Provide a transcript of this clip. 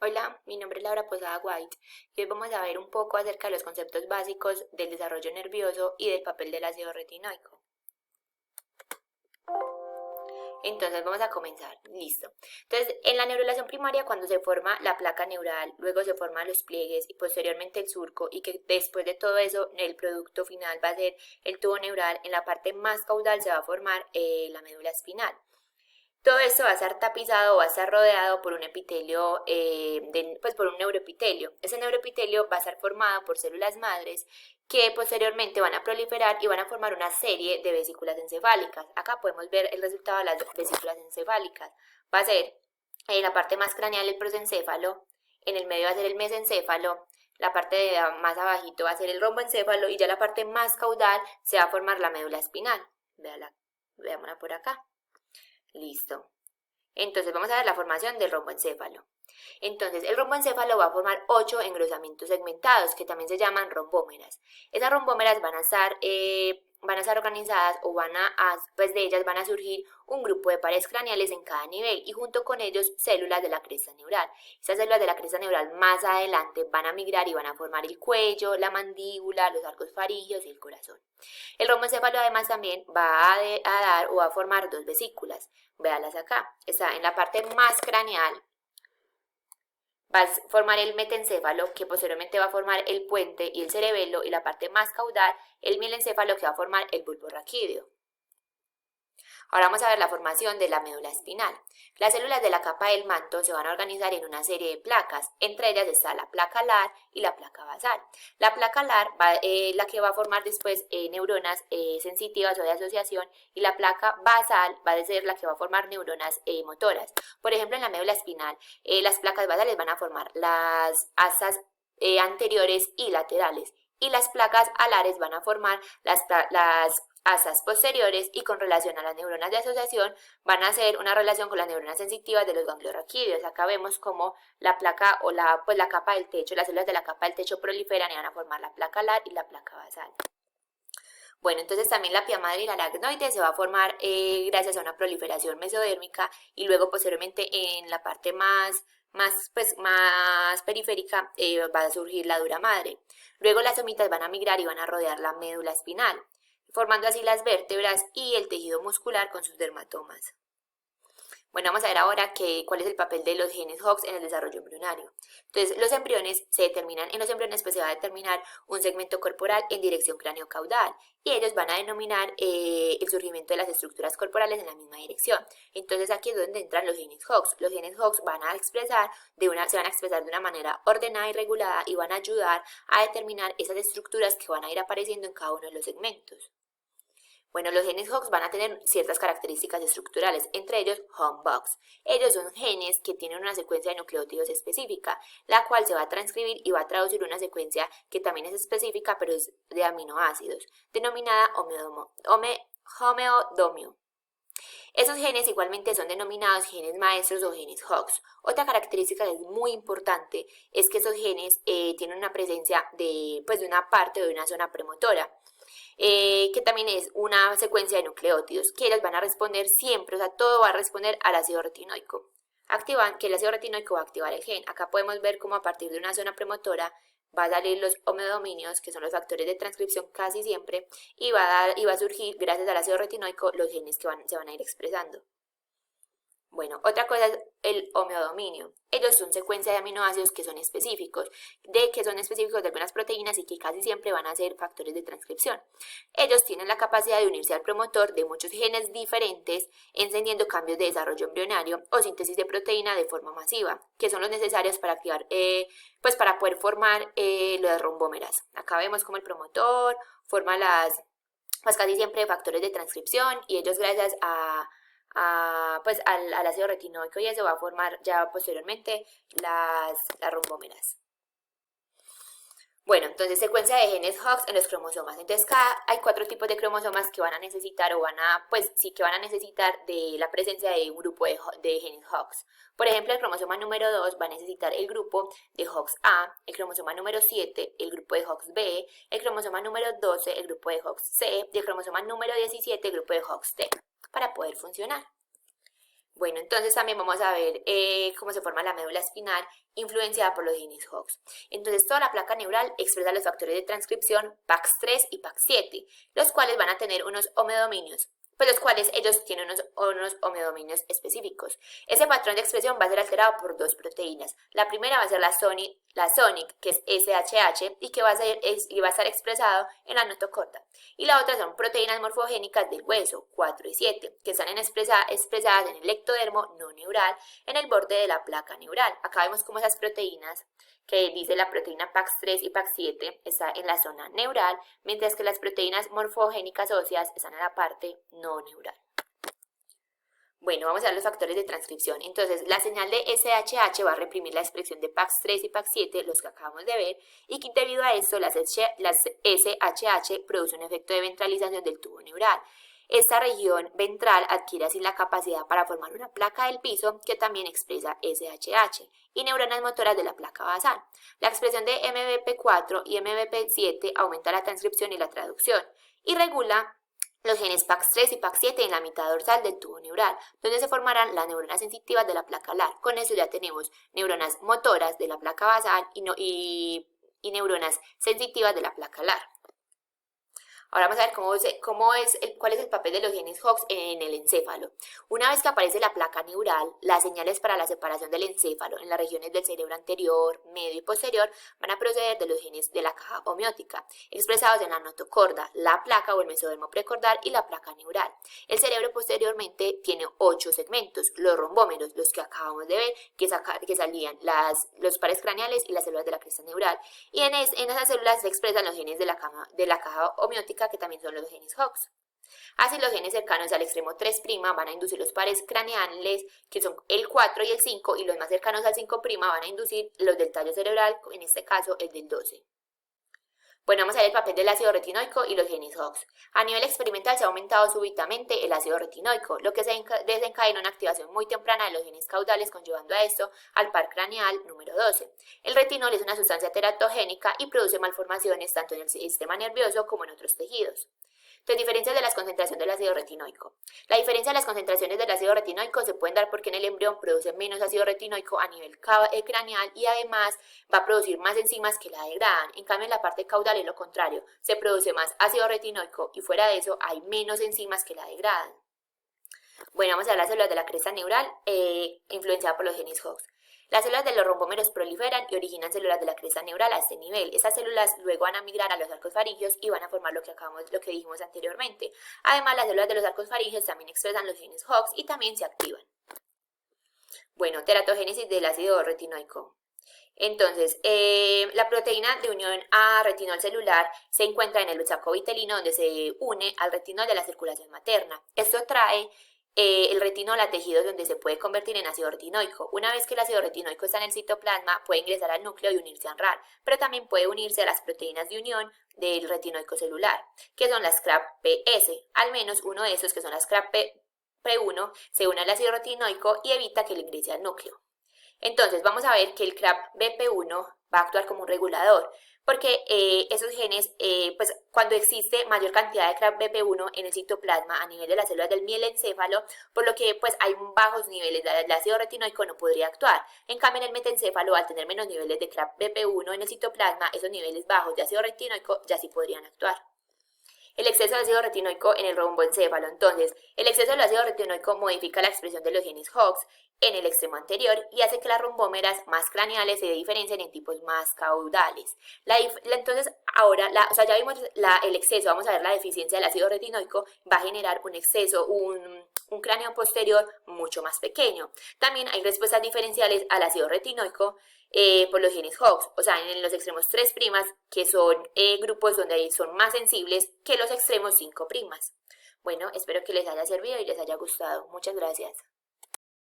Hola, mi nombre es Laura Posada White y hoy vamos a ver un poco acerca de los conceptos básicos del desarrollo nervioso y del papel del ácido retinoico. Entonces vamos a comenzar, listo. Entonces, en la neurulación primaria, cuando se forma la placa neural, luego se forman los pliegues y posteriormente el surco, y que después de todo eso, el producto final va a ser el tubo neural. En la parte más caudal se va a formar la médula espinal. Todo esto va a estar tapizado, va a estar rodeado por un epitelio, pues por un neuroepitelio. Ese neuroepitelio va a estar formado por células madres que posteriormente van a proliferar y van a formar una serie de vesículas encefálicas. Acá podemos ver el resultado de las vesículas encefálicas. Va a ser en la parte más craneal el prosencéfalo, en el medio va a ser el mesencéfalo, la parte de más abajito va a ser el romboencéfalo y ya la parte más caudal se va a formar la médula espinal. Veámosla por acá. Listo. Entonces vamos a ver la formación del romboencéfalo. Entonces el romboencéfalo va a formar 8 engrosamientos segmentados que también se llaman rombómeras. Esas rombómeras van a estar organizadas o pues de ellas van a surgir un grupo de pares craneales en cada nivel y junto con ellos células de la cresta neural. Esas células de la cresta neural más adelante van a migrar y van a formar el cuello, la mandíbula, los arcos faríneos y el corazón. El romboencéfalo además también va a dar o va a formar dos vesículas. Véalas acá. Está en la parte más craneal. Va a formar el metencéfalo, que posteriormente va a formar el puente y el cerebelo, y la parte más caudal, el mielencéfalo, que va a formar el bulbo raquídeo. Ahora vamos a ver la formación de la médula espinal. Las células de la capa del manto se van a organizar en una serie de placas. Entre ellas está la placa alar y la placa basal. La placa alar la que va a formar después neuronas sensitivas o de asociación, y la placa basal va a ser la que va a formar neuronas motoras. Por ejemplo, en la médula espinal, las placas basales van a formar las asas anteriores y laterales, y las placas alares van a formar las asas posteriores, y con relación a las neuronas de asociación van a hacer una relación con las neuronas sensitivas de los ganglios raquídeos. Acá vemos como la placa o la capa del techo, las células de la capa del techo proliferan y van a formar la placa alar y la placa basal. Bueno, entonces también la pia madre y la aracnoide se va a formar gracias a una proliferación mesodérmica, y luego posteriormente en la parte más periférica va a surgir la dura madre. Luego las somitas van a migrar y van a rodear la médula espinal, formando así las vértebras y el tejido muscular con sus dermatomas. Bueno, vamos a ver ahora cuál es el papel de los genes Hox en el desarrollo embrionario. Entonces, en los embriones pues se va a determinar un segmento corporal en dirección cráneo-caudal, y ellos van a denominar el surgimiento de las estructuras corporales en la misma dirección. Entonces, aquí es donde entran los genes Hox. Los genes Hox se van a expresar de una manera ordenada y regulada, y van a ayudar a determinar esas estructuras que van a ir apareciendo en cada uno de los segmentos. Bueno, los genes Hox van a tener ciertas características estructurales, entre ellos homebox. Ellos son genes que tienen una secuencia de nucleótidos específica, la cual se va a transcribir y va a traducir una secuencia que también es específica, pero es de aminoácidos, denominada homeodomio. Esos genes igualmente son denominados genes maestros o genes Hox. Otra característica que es muy importante es que esos genes tienen una presencia de una parte o de una zona premotora, que también es una secuencia de nucleótidos, que ellos van a responder siempre, o sea, todo va a responder al ácido retinoico. Activan que el ácido retinoico va a activar el gen. Acá podemos ver cómo a partir de una zona premotora va a salir los homeodominios, que son los factores de transcripción casi siempre, y va a surgir, gracias al ácido retinoico, los genes que se van a ir expresando. Bueno, otra cosa es el homeodominio. Ellos son secuencia de aminoácidos que son específicos, de algunas proteínas, y que casi siempre van a ser factores de transcripción. Ellos tienen la capacidad de unirse al promotor de muchos genes diferentes, encendiendo cambios de desarrollo embrionario o síntesis de proteína de forma masiva, que son los necesarios para activar, para poder formar las rombómeras. Acá vemos como el promotor forma pues casi siempre factores de transcripción, y ellos gracias al ácido retinoico y eso va a formar ya posteriormente las rombómeras. Bueno, entonces secuencia de genes Hox en los cromosomas. Entonces hay 4 tipos de cromosomas que van a necesitar que van a necesitar de la presencia de un grupo de genes Hox. Por ejemplo, el cromosoma número 2 va a necesitar el grupo de Hox A, el cromosoma número 7 el grupo de Hox B, el cromosoma número 12 el grupo de Hox C, y el cromosoma número 17 el grupo de Hox T, para poder funcionar. Bueno, entonces también vamos a ver cómo se forma la médula espinal influenciada por los genes Hox. Entonces toda la placa neural expresa los factores de transcripción PAX3 y PAX7, los cuales van a tener unos homedominios, pues los cuales ellos tienen unos homedominios específicos. Ese patrón de expresión va a ser alterado por dos proteínas. La primera va a ser la Sonic, que es SHH, y que va a estar expresado en la notocorda. Y la otra son proteínas morfogénicas del hueso, 4 y 7, que están expresadas en el ectodermo no neural, en el borde de la placa neural. Acá vemos cómo esas proteínas, que dice la proteína PAX3 y PAX7, está en la zona neural, mientras que las proteínas morfogénicas óseas están en la parte no neural. Bueno, vamos a ver los factores de transcripción. Entonces, la señal de SHH va a reprimir la expresión de PAX3 y PAX7, los que acabamos de ver, y que debido a esto, las SHH produce un efecto de ventralización del tubo neural. Esta región ventral adquiere así la capacidad para formar una placa del piso que también expresa SHH y neuronas motoras de la placa basal. La expresión de MBP4 y MBP7 aumenta la transcripción y la traducción y regula los genes PAX3 y PAX7 en la mitad dorsal del tubo neural, donde se formarán las neuronas sensitivas de la placa alar. Con eso ya tenemos neuronas motoras de la placa basal y neuronas sensitivas de la placa alar. Ahora vamos a ver cuál es el papel de los genes Hox en el encéfalo. Una vez que aparece la placa neural, las señales para la separación del encéfalo en las regiones del cerebro anterior, medio y posterior van a proceder de los genes de la caja homeótica, expresados en la notocorda, la placa o el mesodermo precordal y la placa neural. El cerebro posteriormente tiene 8 segmentos, los rombómeros, los que acabamos de ver, que salían los pares craneales y las células de la cresta neural. Y en esas células se expresan los genes de la caja homeótica, que también son los genes Hox. Así, los genes cercanos al extremo 3' van a inducir los pares craneales, que son el 4 y el 5, y los más cercanos al 5' van a inducir los del tallo cerebral, en este caso el del 12. Bueno, vamos a ver el papel del ácido retinoico y los genes Hox. A nivel experimental se ha aumentado súbitamente el ácido retinoico, lo que desencadena una activación muy temprana de los genes caudales, conllevando a esto al par craneal número 12. El retinol es una sustancia teratogénica y produce malformaciones tanto en el sistema nervioso como en otros tejidos. Entonces, diferencias de las concentraciones del ácido retinoico. La diferencia de las concentraciones del ácido retinoico se pueden dar porque en el embrión produce menos ácido retinoico a nivel craneal y además va a producir más enzimas que la degradan. En cambio, en la parte caudal es lo contrario, se produce más ácido retinoico y fuera de eso hay menos enzimas que la degradan. Bueno, vamos a ver las células de la cresta neural influenciada por los genes Hox. Las células de los rombómeros proliferan y originan células de la cresta neural a este nivel. Estas células luego van a migrar a los arcos faringeos y van a formar lo que dijimos anteriormente. Además, las células de los arcos faringeos también expresan los genes Hox y también se activan. Bueno, teratogénesis del ácido retinoico. Entonces, la proteína de unión a retinol celular se encuentra en el saco vitelino, donde se une al retinol de la circulación materna. Esto trae el retinol a tejidos donde se puede convertir en ácido retinoico. Una vez que el ácido retinoico está en el citoplasma, puede ingresar al núcleo y unirse a RAR, pero también puede unirse a las proteínas de unión del retinoico celular, que son las CRAP-PS. Al menos uno de esos, que son las CRAP-P1, se une al ácido retinoico y evita que le ingrese al núcleo. Entonces, vamos a ver que el CRAP-BP1 va a actuar como un regulador, porque esos genes, pues cuando existe mayor cantidad de CRAP-BP1 en el citoplasma a nivel de las células del mielencéfalo, por lo que pues hay bajos niveles del ácido retinoico, no podría actuar. En cambio, en el metencéfalo, al tener menos niveles de CRAP-BP1 en el citoplasma, esos niveles bajos de ácido retinoico ya sí podrían actuar. El exceso de ácido retinoico en el romboencéfalo. Entonces, el exceso del ácido retinoico modifica la expresión de los genes Hox en el extremo anterior y hace que las rombómeras más craneales se diferencien en tipos más caudales. Entonces, ahora, ya vimos el exceso, vamos a ver la deficiencia del ácido retinoico, va a generar un exceso, un cráneo posterior mucho más pequeño. También hay respuestas diferenciales al ácido retinoico por los genes Hox, o sea, en los extremos 3', que son grupos donde son más sensibles que los extremos 5'. Bueno, espero que les haya servido y les haya gustado. Muchas gracias.